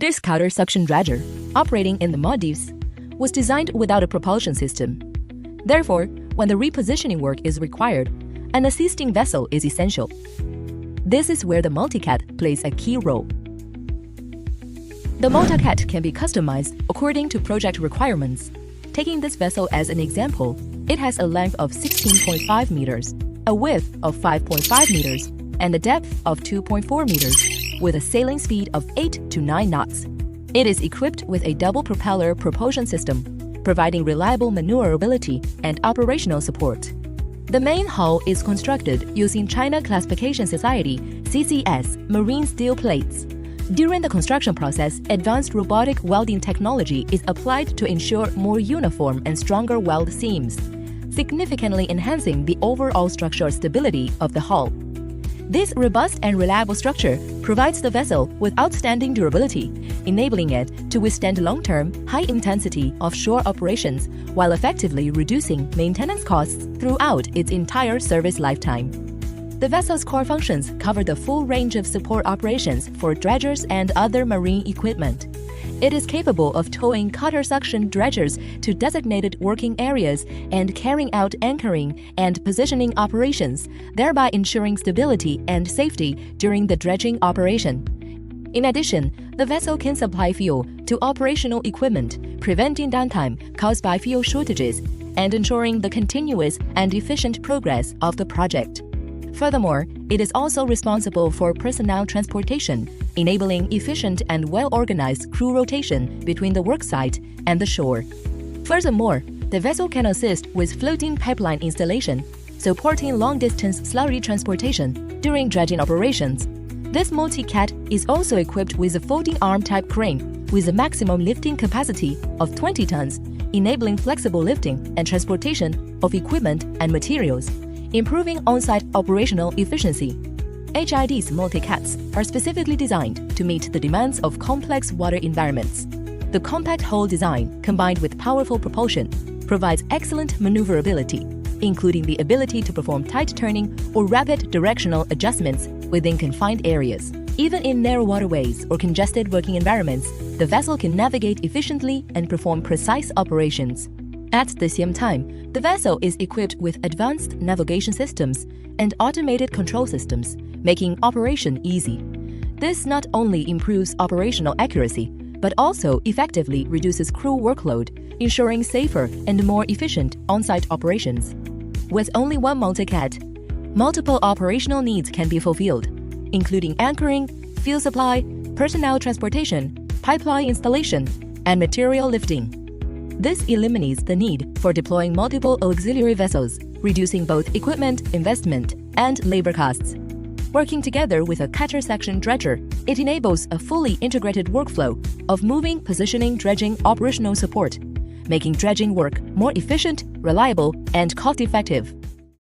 This cutter suction dredger, operating in the Maldives, was designed without a propulsion system. Therefore, when the repositioning work is required, an assisting vessel is essential. This is where the Multicat plays a key role. The Multicat can be customized according to project requirements. Taking this vessel as an example, it has a length of 16.5 meters, a width of 5.5 meters, and a depth of 2.4 meters, with a sailing speed of 8 to 9 knots. It is equipped with a double-propeller propulsion system, providing reliable maneuverability and operational support. The main hull is constructed using China Classification Society (CCS) marine steel plates. During the construction process, advanced robotic welding technology is applied to ensure more uniform and stronger weld seams, significantly enhancing the overall structural stability of the hull. This robust and reliable structure provides the vessel with outstanding durability, enabling it to withstand long-term, high-intensity offshore operations while effectively reducing maintenance costs throughout its entire service lifetime. The vessel's core functions cover the full range of support operations for dredgers and other marine equipment. It is capable of towing cutter suction dredgers to designated working areas and carrying out anchoring and positioning operations, thereby ensuring stability and safety during the dredging operation. In addition, the vessel can supply fuel to operational equipment, preventing downtime caused by fuel shortages and ensuring the continuous and efficient progress of the project. Furthermore, it is also responsible for personnel transportation, enabling efficient and well-organized crew rotation between the worksite and the shore. Furthermore, the vessel can assist with floating pipeline installation, supporting long-distance slurry transportation during dredging operations. This Multicat is also equipped with a folding-arm type crane with a maximum lifting capacity of 20 tons, enabling flexible lifting and transportation of equipment and materials, improving on-site operational efficiency. HID's Multicats are specifically designed to meet the demands of complex water environments. The compact hull design, combined with powerful propulsion, provides excellent maneuverability, including the ability to perform tight turning or rapid directional adjustments within confined areas. Even in narrow waterways or congested working environments, the vessel can navigate efficiently and perform precise operations. At the same time, the vessel is equipped with advanced navigation systems and automated control systems, making operation easy. This not only improves operational accuracy, but also effectively reduces crew workload, ensuring safer and more efficient on-site operations. With only one Multicat, multiple operational needs can be fulfilled, including anchoring, fuel supply, personnel transportation, pipeline installation, and material lifting. This eliminates the need for deploying multiple auxiliary vessels, reducing both equipment investment and labor costs. Working together with a cutter section dredger, it enables a fully integrated workflow of moving, positioning, dredging, operational support, making dredging work more efficient, reliable, and cost-effective.